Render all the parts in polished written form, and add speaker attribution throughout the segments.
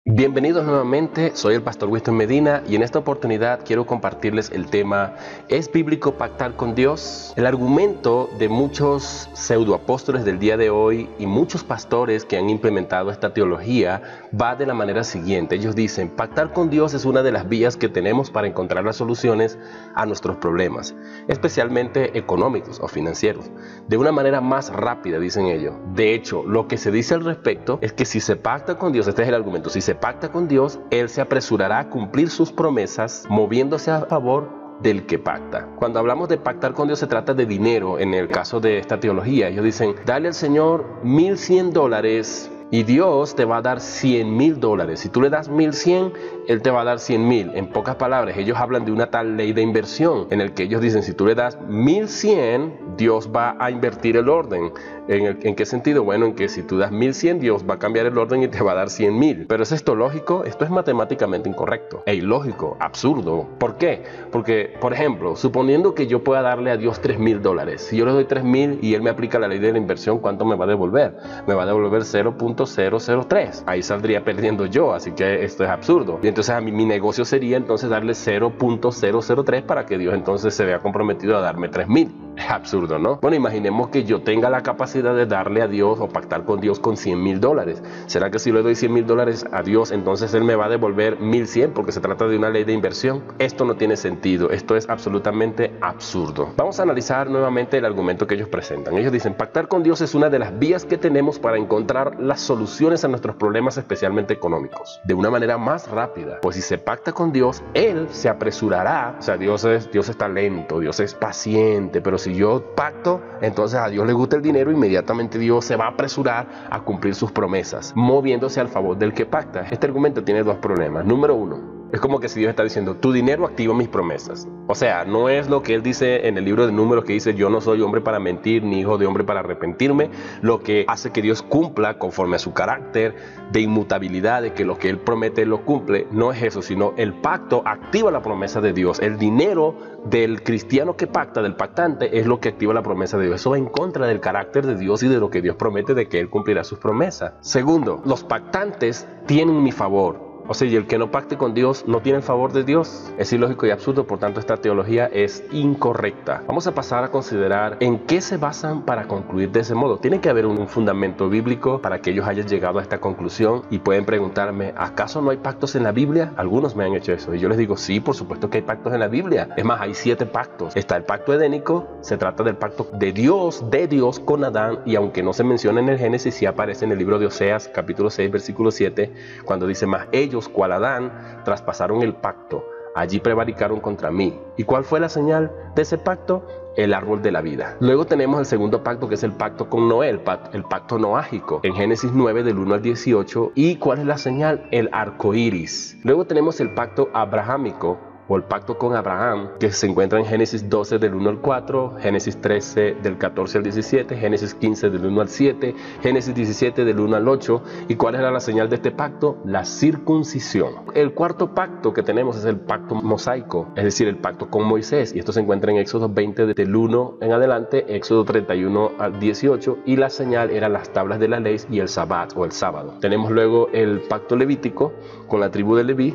Speaker 1: Bienvenidos nuevamente, soy el pastor Winston Medina y en esta oportunidad quiero compartirles el tema ¿es bíblico pactar con Dios? El argumento de muchos pseudoapóstoles del día de hoy y muchos pastores que han implementado esta teología va de la manera siguiente. Ellos dicen, pactar con Dios es una de las vías que tenemos para encontrar las soluciones a nuestros problemas, especialmente económicos o financieros, de una manera más rápida, dicen ellos. De hecho, lo que se dice al respecto es que si se pacta con Dios, este es el argumento, si se pacta con Dios, Él se apresurará a cumplir sus promesas, moviéndose a favor del que pacta. Cuando hablamos de pactar con Dios se trata de dinero. En el caso de esta teología, ellos dicen, dale al Señor $1,100 y Dios te va a dar $100,000. Si tú le das 1,100, Él te va a dar 100,000. En pocas palabras, ellos hablan de una tal ley de inversión, en el que ellos dicen, si tú le das 1,100, Dios va a invertir el orden. ¿En qué sentido? Bueno, en que si tú das 1,100, Dios va a cambiar el orden y te va a dar 100,000. Pero ¿es esto lógico? Esto es matemáticamente incorrecto e ilógico, absurdo. ¿Por qué? Porque, por ejemplo, suponiendo que yo pueda darle a Dios $3,000. Si yo le doy 3,000 y Él me aplica la ley de la inversión, ¿cuánto me va a devolver? Me va a devolver 0.003. Ahí saldría perdiendo yo, así que esto es absurdo. Y entonces a mí mi negocio sería entonces darle 0.003 para que Dios entonces se vea comprometido a darme 3,000. Es absurdo, ¿no? Bueno, imaginemos que yo tenga la capacidad de darle a Dios o pactar con Dios con $100,000. ¿Será que si le doy $100,000 a Dios, entonces Él me va a devolver 1,100 porque se trata de una ley de inversión? Esto no tiene sentido. Esto es absolutamente absurdo. Vamos a analizar nuevamente el argumento que ellos presentan. Ellos dicen, pactar con Dios es una de las vías que tenemos para encontrar las soluciones a nuestros problemas, especialmente económicos, de una manera más rápida. Pues si se pacta con Dios, Él se apresurará. O sea, Dios está lento, Dios es paciente, pero si yo pacto, entonces a Dios le gusta el dinero, inmediatamente Dios se va a apresurar a cumplir sus promesas, moviéndose al favor del que pacta. Este argumento tiene dos problemas. Número uno, es como que si Dios está diciendo, tu dinero activa mis promesas. O sea, no es lo que Él dice en el libro de Números que dice, yo no soy hombre para mentir, ni hijo de hombre para arrepentirme, lo que hace que Dios cumpla conforme a su carácter de inmutabilidad, de que lo que Él promete Él lo cumple. No es eso, sino el pacto activa la promesa de Dios. El dinero del cristiano que pacta, del pactante, es lo que activa la promesa de Dios. Eso va en contra del carácter de Dios y de lo que Dios promete de que Él cumplirá sus promesas. Segundo, los pactantes tienen mi favor. O sea, y el que no pacte con Dios no tiene el favor de Dios. Es ilógico y absurdo, por tanto esta teología es incorrecta. Vamos a pasar a considerar en qué se basan para concluir de ese modo. Tiene que haber un fundamento bíblico para que ellos hayan llegado a esta conclusión y pueden preguntarme, ¿acaso no hay pactos en la Biblia? Algunos me han hecho eso y yo les digo, sí, por supuesto que hay pactos en la Biblia. Es más, hay 7 pactos. Está el pacto edénico, se trata del pacto de Dios con Adán, y aunque no se menciona en el Génesis, sí aparece en el libro de Oseas, capítulo 6, versículo 7, cuando dice, más ellos, cual Adán, traspasaron el pacto, allí prevaricaron contra mí. ¿Y cuál fue la señal de ese pacto? El árbol de la vida. Luego tenemos el segundo pacto, que es el pacto con Noé, el pacto noágico, en Génesis 9 del 1 al 18. ¿Y cuál es la señal? El arco iris. Luego tenemos el pacto abrahámico, o el pacto con Abraham, que se encuentra en Génesis 12 del 1 al 4, Génesis 13 del 14 al 17, Génesis 15 del 1 al 7, Génesis 17 del 1 al 8. ¿Y cuál era la señal de este pacto? La circuncisión. El cuarto pacto que tenemos es el pacto mosaico, es decir, el pacto con Moisés, y esto se encuentra en Éxodo 20 del 1 en adelante, Éxodo 31 al 18, y la señal eran las tablas de la ley y el sabbat o el sábado. Tenemos luego el pacto levítico con la tribu de Leví,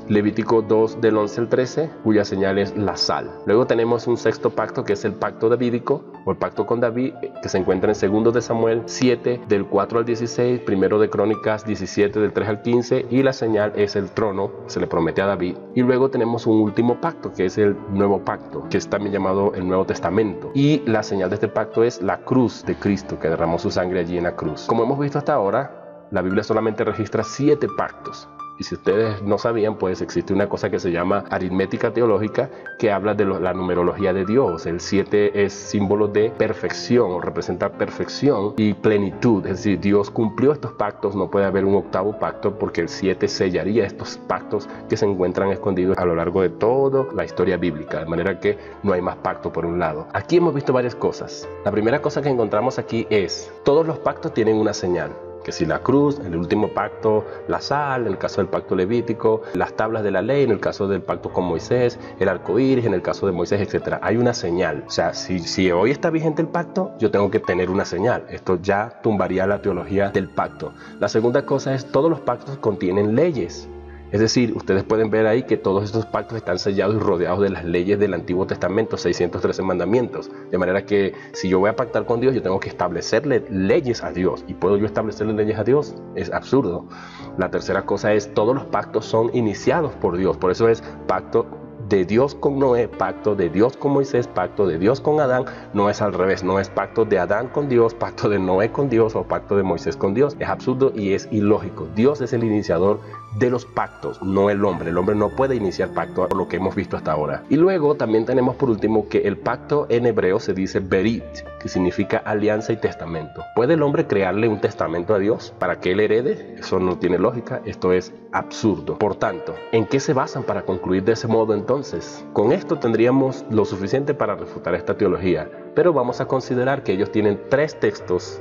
Speaker 1: Levítico 2 del 11 al 13, cuya señal es la sal. Luego tenemos un sexto pacto que es el pacto davídico o el pacto con David, que se encuentra en 2 de Samuel 7 del 4 al 16, 1 de Crónicas 17 del 3 al 15, y la señal es el trono, se le promete a David. Y luego tenemos un último pacto que es el nuevo pacto, que es también llamado el Nuevo Testamento, y la señal de este pacto es la cruz de Cristo, que derramó su sangre allí en la cruz. Como hemos visto hasta ahora, la Biblia solamente registra 7 pactos. Y si ustedes no sabían, pues existe una cosa que se llama aritmética teológica, que habla de la numerología de Dios. El 7 es símbolo de perfección, o representa perfección y plenitud. Es decir, Dios cumplió estos pactos, no puede haber un octavo pacto, porque el 7 sellaría estos pactos que se encuentran escondidos a lo largo de toda la historia bíblica, de manera que no hay más pacto por un lado. Aquí hemos visto varias cosas. La primera cosa que encontramos aquí es, todos los pactos tienen una señal. que si la cruz, en el último pacto, la sal, en el caso del pacto levítico, las tablas de la ley, en el caso del pacto con Moisés, el arco iris, en el caso de Moisés, etc. Hay una señal. O sea, si hoy está vigente el pacto, yo tengo que tener una señal. Esto ya tumbaría la teología del pacto. La segunda cosa es, todos los pactos contienen leyes. Es decir, ustedes pueden ver ahí que todos estos pactos están sellados y rodeados de las leyes del Antiguo Testamento, 613 mandamientos. De manera que si yo voy a pactar con Dios, yo tengo que establecerle leyes a Dios. ¿Y puedo yo establecerle leyes a Dios? Es absurdo. La tercera cosa es, todos los pactos son iniciados por Dios. Por eso es pacto de Dios con Noé, pacto de Dios con Moisés, pacto de Dios con Adán. No es al revés, no es pacto de Adán con Dios, pacto de Noé con Dios o pacto de Moisés con Dios. Es absurdo y es ilógico. Dios es el iniciador de los pactos, no el hombre. El hombre no puede iniciar pacto, por lo que hemos visto hasta ahora. Y luego también tenemos por último que el pacto en hebreo se dice berit, que significa alianza y testamento. ¿Puede el hombre crearle un testamento a Dios para que él herede? Eso no tiene lógica, esto es absurdo. Por tanto, ¿en qué se basan para concluir de ese modo entonces? Con esto tendríamos lo suficiente para refutar esta teología, pero vamos a considerar que ellos tienen tres textos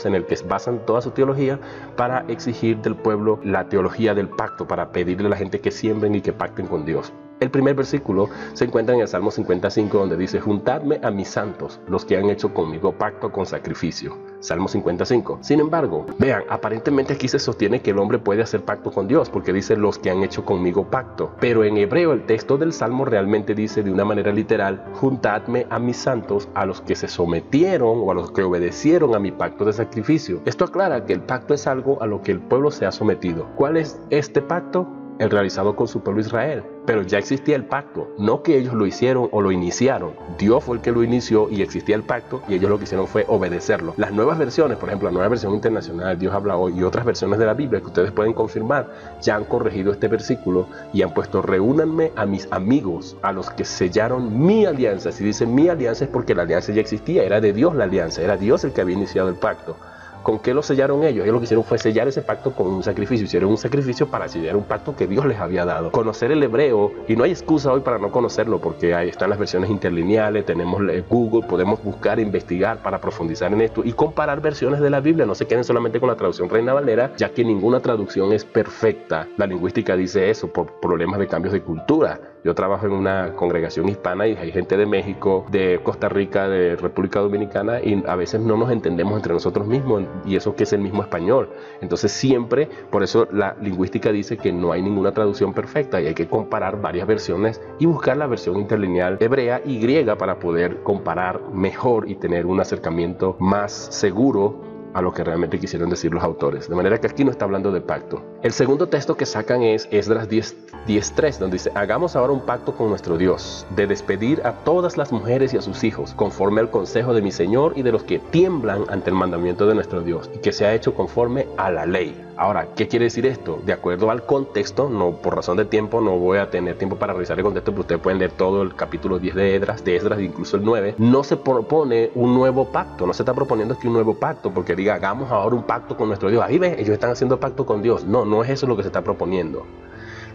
Speaker 1: en el que basan toda su teología para exigir del pueblo la teología del pacto, para pedirle a la gente que siembren y que pacten con Dios. El primer versículo se encuentra en el Salmo 55, donde dice: juntadme a mis santos, los que han hecho conmigo pacto con sacrificio. Salmo 55. Sin embargo, vean, aparentemente aquí se sostiene que el hombre puede hacer pacto con Dios, porque dice los que han hecho conmigo pacto. Pero en hebreo el texto del Salmo realmente dice de una manera literal: juntadme a mis santos, a los que se sometieron o a los que obedecieron a mi pacto de sacrificio. Esto aclara que el pacto es algo a lo que el pueblo se ha sometido. ¿Cuál es este pacto? El realizado con su pueblo Israel. Pero ya existía el pacto, no que ellos lo hicieron o lo iniciaron. Dios fue el que lo inició y existía el pacto, y ellos lo que hicieron fue obedecerlo. Las nuevas versiones, por ejemplo la nueva versión internacional, Dios habla hoy, y otras versiones de la Biblia que ustedes pueden confirmar, ya han corregido este versículo y han puesto: reúnanme a mis amigos, a los que sellaron mi alianza. Si dicen mi alianza es porque la alianza ya existía, era de Dios la alianza, era Dios el que había iniciado el pacto. ¿Con qué lo sellaron ellos? Ellos lo que hicieron fue sellar ese pacto con un sacrificio. Hicieron un sacrificio para sellar un pacto que Dios les había dado. Conocer el hebreo, y no hay excusa hoy para no conocerlo, porque ahí están las versiones interlineales, tenemos Google, podemos buscar, investigar para profundizar en esto y comparar versiones de la Biblia. No se queden solamente con la traducción Reina Valera, ya que ninguna traducción es perfecta. La lingüística dice eso por problemas de cambios de cultura. Yo trabajo en una congregación hispana y hay gente de México, de Costa Rica, de República Dominicana, y a veces no nos entendemos entre nosotros mismos, y eso que es el mismo español. Entonces siempre, por eso la lingüística dice que no hay ninguna traducción perfecta y hay que comparar varias versiones y buscar la versión interlineal hebrea y griega para poder comparar mejor y tener un acercamiento más seguro a lo que realmente quisieron decir los autores. De manera que aquí no está hablando de pacto. El segundo texto que sacan es Esdras 10:3, donde dice: hagamos ahora un pacto con nuestro Dios, de despedir a todas las mujeres y a sus hijos, conforme al consejo de mi Señor y de los que tiemblan ante el mandamiento de nuestro Dios, y que sea hecho conforme a la ley. Ahora, ¿qué quiere decir esto? De acuerdo al contexto, no, por razón de tiempo no voy a tener tiempo para revisar el contexto, pero ustedes pueden leer todo el capítulo 10 de Esdras, incluso el 9. No se propone un nuevo pacto, no se está proponiendo aquí un nuevo pacto, porque diga, hagamos ahora un pacto con nuestro Dios. Ahí ven, ellos están haciendo pacto con Dios. No es eso lo que se está proponiendo.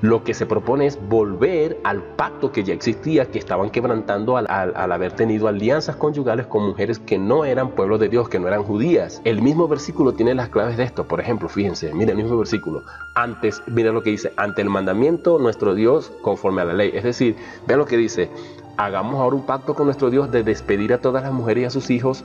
Speaker 1: Lo que se propone es volver al pacto que ya existía, que estaban quebrantando al haber tenido alianzas conyugales con mujeres que no eran pueblo de Dios, que no eran judías. El mismo versículo tiene las claves de esto. Por ejemplo, fíjense, miren el mismo versículo. Mira lo que dice: ante el mandamiento nuestro Dios conforme a la ley. Es decir, vean lo que dice: hagamos ahora un pacto con nuestro Dios de despedir a todas las mujeres y a sus hijos.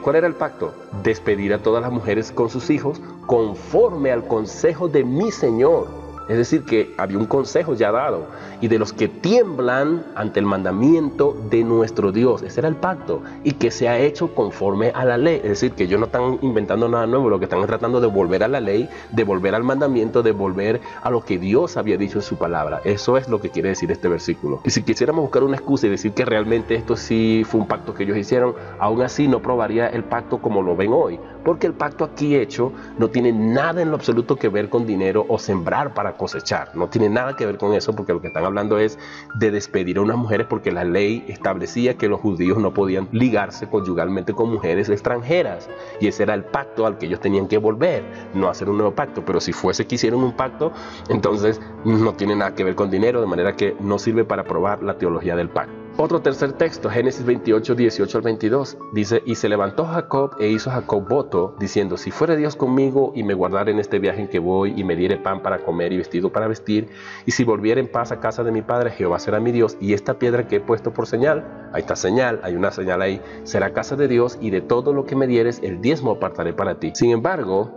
Speaker 1: ¿Cuál era el pacto? Despedir a todas las mujeres con sus hijos conforme al consejo de mi Señor. Es decir, que había un consejo ya dado, y de los que tiemblan ante el mandamiento de nuestro Dios. Ese era el pacto, y que se ha hecho conforme a la ley. Es decir, que ellos no están inventando nada nuevo, lo que están tratando de volver a la ley, de volver al mandamiento, de volver a lo que Dios había dicho en su palabra. Eso es lo que quiere decir este versículo. Y si quisiéramos buscar una excusa y decir que realmente esto sí fue un pacto que ellos hicieron, aún así no probaría el pacto como lo ven hoy, porque el pacto aquí hecho no tiene nada en lo absoluto que ver con dinero o sembrar para cosechar. No tiene nada que ver con eso, porque lo que están hablando es de despedir a unas mujeres, porque la ley establecía que los judíos no podían ligarse conyugalmente con mujeres extranjeras, y ese era el pacto al que ellos tenían que volver, no hacer un nuevo pacto. Pero si fuese que hicieron un pacto, entonces no tiene nada que ver con dinero, de manera que no sirve para probar la teología del pacto. Otro tercer texto, Génesis 28, 18 al 22, dice: y se levantó Jacob e hizo Jacob voto, diciendo: si fuere Dios conmigo y me guardare en este viaje en que voy, y me diere pan para comer y vestido para vestir, y si volviere en paz a casa de mi padre, Jehová será mi Dios, y esta piedra que he puesto por señal, ahí está señal, hay una señal ahí, será casa de Dios, y de todo lo que me dieres, el diezmo apartaré para ti. Sin embargo,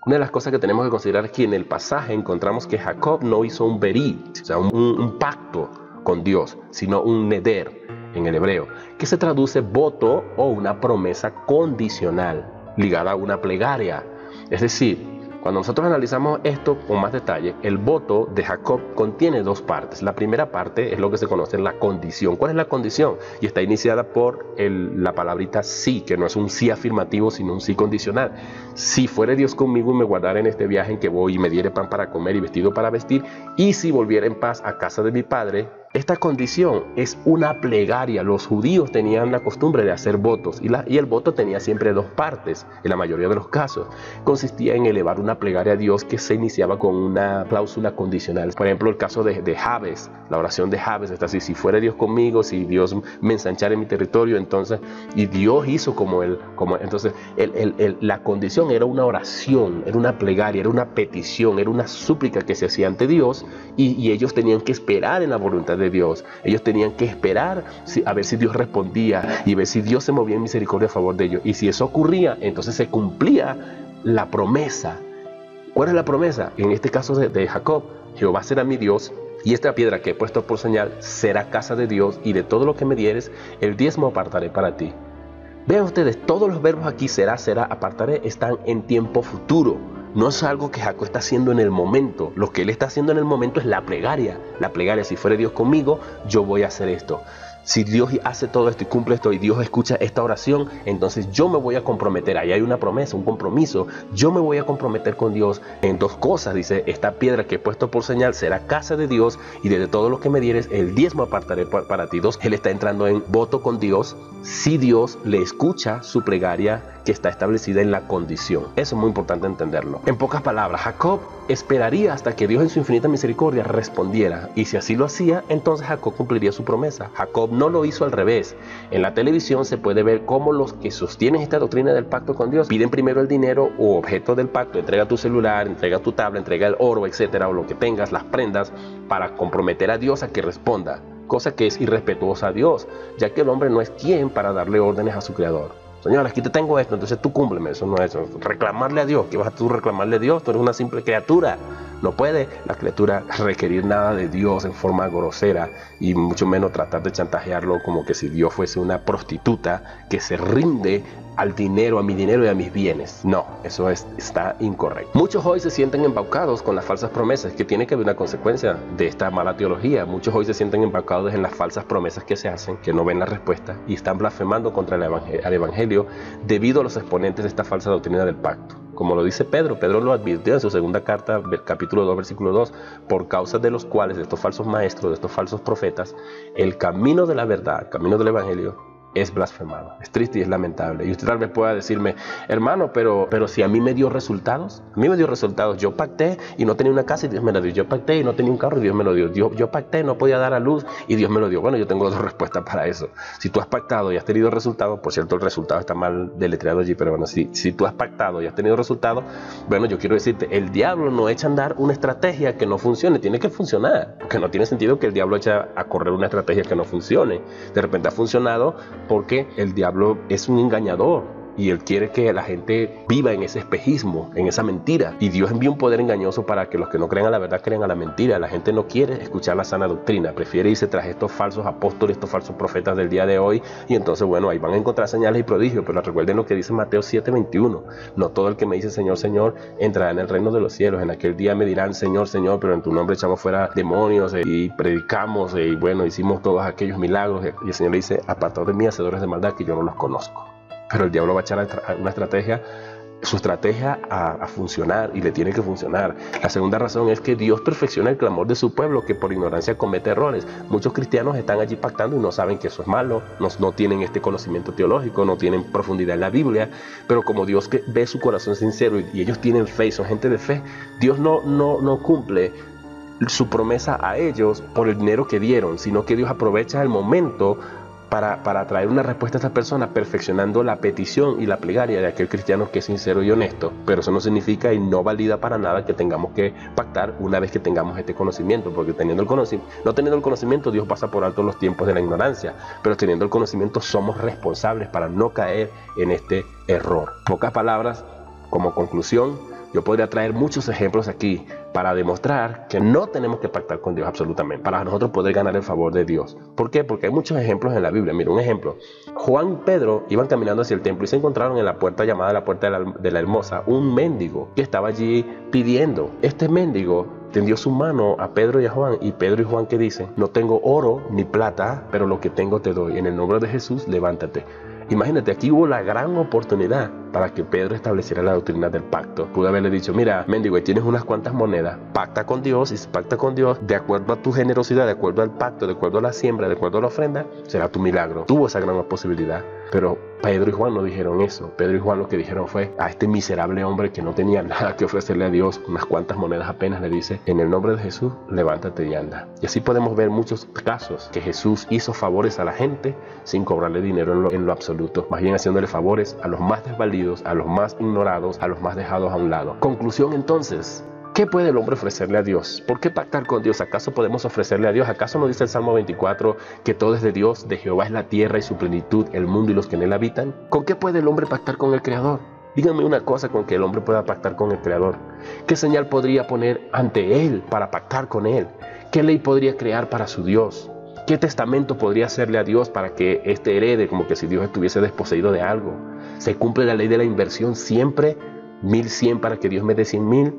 Speaker 1: una de las cosas que tenemos que considerar aquí en el pasaje, encontramos que Jacob no hizo un berit, o sea, un pacto con Dios, sino un neder en el hebreo, que se traduce voto o una promesa condicional ligada a una plegaria. Es decir, cuando nosotros analizamos esto con más detalle, el voto de Jacob contiene dos partes. La primera parte es lo que se conoce la condición. ¿Cuál es la condición? Y está iniciada por la palabrita sí, que no es un sí afirmativo, sino un sí condicional. Si fuere Dios conmigo y me guardara en este viaje en que voy, y me diere pan para comer y vestido para vestir, y si volviera en paz a casa de mi padre. Esta condición es una plegaria. Los judíos tenían la costumbre de hacer votos y el voto tenía siempre dos partes. En la mayoría de los casos consistía en elevar una plegaria a Dios que se iniciaba con una cláusula condicional. Por ejemplo, el caso de Jabes, la oración de Jabes está así: si fuera Dios conmigo, si Dios me ensanchara en mi territorio, entonces, y Dios hizo entonces la condición era una oración, era una plegaria, era una petición, era una súplica que se hacía ante Dios, y ellos tenían que esperar en la voluntad de Dios. Ellos tenían que esperar a ver si Dios respondía y ver si Dios se movía en misericordia a favor de ellos. Y si eso ocurría, entonces se cumplía la promesa. ¿Cuál es la promesa? En este caso de Jacob: Jehová será mi Dios, y esta piedra que he puesto por señal será casa de Dios, y de todo lo que me dieres, el diezmo apartaré para ti. Vean ustedes, todos los verbos aquí: será, apartaré, están en tiempo futuro. No es algo que Jacob está haciendo en el momento. Lo que él está haciendo en el momento es la plegaria. La plegaria: si fuere Dios conmigo, yo voy a hacer esto. Si Dios hace todo esto y cumple esto, y Dios escucha esta oración, entonces yo me voy a comprometer. Ahí hay una promesa, un compromiso. Yo me voy a comprometer con Dios en dos cosas. Dice: esta piedra que he puesto por señal será casa de Dios, y de todo lo que me dieres, el diezmo apartaré para ti. Dos, él está entrando en voto con Dios si Dios le escucha su plegaria que está establecida en la condición. Eso es muy importante entenderlo. En pocas palabras, Jacob esperaría hasta que Dios en su infinita misericordia respondiera, y si así lo hacía, entonces Jacob cumpliría su promesa. Jacob no lo hizo al revés. En la televisión se puede ver cómo los que sostienen esta doctrina del pacto con Dios piden primero el dinero u objeto del pacto: entrega tu celular, entrega tu tabla, entrega el oro, etcétera, o lo que tengas, las prendas, para comprometer a Dios a que responda, cosa que es irrespetuosa a Dios, ya que el hombre no es quien para darle órdenes a su creador. Señor, aquí te tengo esto, entonces tú cúmpleme. Eso no es reclamarle a Dios. ¿Qué vas a tú reclamarle a Dios? Tú eres una simple criatura. No puede la criatura requerir nada de Dios en forma grosera, y mucho menos tratar de chantajearlo como que si Dios fuese una prostituta que se rinde al dinero, a mi dinero y a mis bienes. No, eso está incorrecto. Muchos hoy se sienten embaucados con las falsas promesas, que tiene que haber una consecuencia de esta mala teología. Muchos hoy se sienten embaucados en las falsas promesas que se hacen, que no ven la respuesta, y están blasfemando contra el evangelio debido a los exponentes de esta falsa doctrina del pacto. Como lo dice Pedro lo advirtió en su segunda carta, capítulo 2, versículo 2, por causa de los cuales, de estos falsos maestros, de estos falsos profetas, el camino de la verdad, el camino del evangelio, es blasfemado. Es triste y es lamentable. Y usted tal vez pueda decirme: hermano, pero si a mí me dio resultados. A mí me dio resultados. Yo pacté y no tenía una casa y Dios me la dio. Yo pacté y no tenía un carro y Dios me lo dio. Yo pacté, no podía dar a luz y Dios me lo dio. Bueno, yo tengo dos respuestas para eso. Si tú has pactado y has tenido resultados, por cierto, el resultado está mal deletreado allí, pero bueno, si tú has pactado y has tenido resultados, bueno, yo quiero decirte, el diablo no echa a andar una estrategia que no funcione. Tiene que funcionar, porque no tiene sentido que el diablo eche a correr una estrategia que no funcione. De repente ha funcionado porque el diablo es un engañador y él quiere que la gente viva en ese espejismo, en esa mentira. Y Dios envía un poder engañoso para que los que no crean a la verdad crean a la mentira. La gente no quiere escuchar la sana doctrina, prefiere irse tras estos falsos apóstoles, estos falsos profetas del día de hoy, y entonces, bueno, ahí van a encontrar señales y prodigios. Pero recuerden lo que dice Mateo 7:21: no todo el que me dice Señor, Señor, entrará en el reino de los cielos. En aquel día me dirán: Señor, Señor, pero en tu nombre echamos fuera demonios y predicamos y bueno, hicimos todos aquellos milagros. Y el Señor le dice: apartaos de mí, hacedores de maldad, que yo no los conozco. Pero el diablo va a echar una estrategia, su estrategia a funcionar, y le tiene que funcionar. La segunda razón es que Dios perfecciona el clamor de su pueblo, que por ignorancia comete errores. Muchos cristianos están allí pactando y no saben que eso es malo, no tienen este conocimiento teológico, no tienen profundidad en la Biblia, pero como Dios ve su corazón sincero y ellos tienen fe y son gente de fe, Dios no cumple su promesa a ellos por el dinero que dieron, sino que Dios aprovecha el momento para traer una respuesta a esta persona, perfeccionando la petición y la plegaria de aquel cristiano que es sincero y honesto. Pero eso no significa y no valida para nada que tengamos que pactar una vez que tengamos este conocimiento, porque no teniendo el conocimiento, Dios pasa por alto los tiempos de la ignorancia, pero teniendo el conocimiento somos responsables para no caer en este error. Pocas palabras, como conclusión, yo podría traer muchos ejemplos aquí para demostrar que no tenemos que pactar con Dios absolutamente, para nosotros poder ganar el favor de Dios. ¿Por qué? Porque hay muchos ejemplos en la Biblia. Mira, un ejemplo. Juan y Pedro iban caminando hacia el templo y se encontraron en la puerta llamada la puerta de la hermosa, un mendigo que estaba allí pidiendo. Este mendigo tendió su mano a Pedro y a Juan, y Pedro y Juan, ¿qué dicen? No tengo oro ni plata, pero lo que tengo te doy. En el nombre de Jesús, levántate. Imagínate, aquí hubo la gran oportunidad para que Pedro estableciera la doctrina del pacto. Pudo haberle dicho, mira, mendigo, tienes unas cuantas monedas, pacta con Dios, y si pacta con Dios, de acuerdo a tu generosidad, de acuerdo al pacto, de acuerdo a la siembra, de acuerdo a la ofrenda, será tu milagro. Tuvo esa gran posibilidad. Pero Pedro y Juan no dijeron eso. Pedro y Juan lo que dijeron fue a este miserable hombre que no tenía nada que ofrecerle a Dios, unas cuantas monedas apenas, le dice, en el nombre de Jesús, levántate y anda. Y así podemos ver muchos casos que Jesús hizo favores a la gente sin cobrarle dinero en lo absoluto, más bien haciéndole favores a los más desvalidos, a los más ignorados, a los más dejados a un lado. Conclusión entonces, ¿qué puede el hombre ofrecerle a Dios? ¿Por qué pactar con Dios? ¿Acaso podemos ofrecerle a Dios? ¿Acaso no dice el Salmo 24 que todo es de Dios, de Jehová es la tierra y su plenitud, el mundo y los que en él habitan? ¿Con qué puede el hombre pactar con el Creador? Díganme una cosa con que el hombre pueda pactar con el Creador. ¿Qué señal podría poner ante él para pactar con él? ¿Qué ley podría crear para su Dios? ¿Qué testamento podría hacerle a Dios para que éste herede, como que si Dios estuviese desposeído de algo? ¿Se cumple la ley de la inversión siempre? 1100 para que Dios me dé 100,000.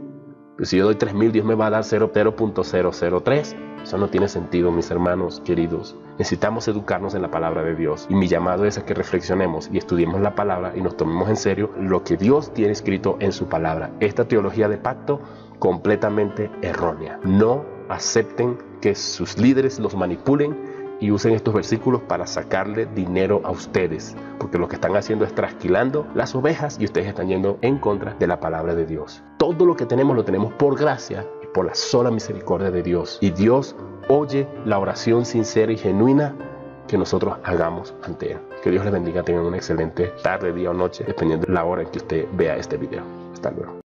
Speaker 1: Si yo doy 3,000, Dios me va a dar 0.003. Eso no tiene sentido, mis hermanos queridos. Necesitamos educarnos en la palabra de Dios. Y mi llamado es a que reflexionemos y estudiemos la palabra y nos tomemos en serio lo que Dios tiene escrito en su palabra. Esta teología de pacto, completamente errónea. No acepten que sus líderes los manipulen y usen estos versículos para sacarle dinero a ustedes, porque lo que están haciendo es trasquilando las ovejas y ustedes están yendo en contra de la palabra de Dios. Todo lo que tenemos lo tenemos por gracia y por la sola misericordia de Dios, y Dios oye la oración sincera y genuina que nosotros hagamos ante Él. Que Dios les bendiga, tengan una excelente tarde, día o noche, dependiendo de la hora en que usted vea este video. Hasta luego.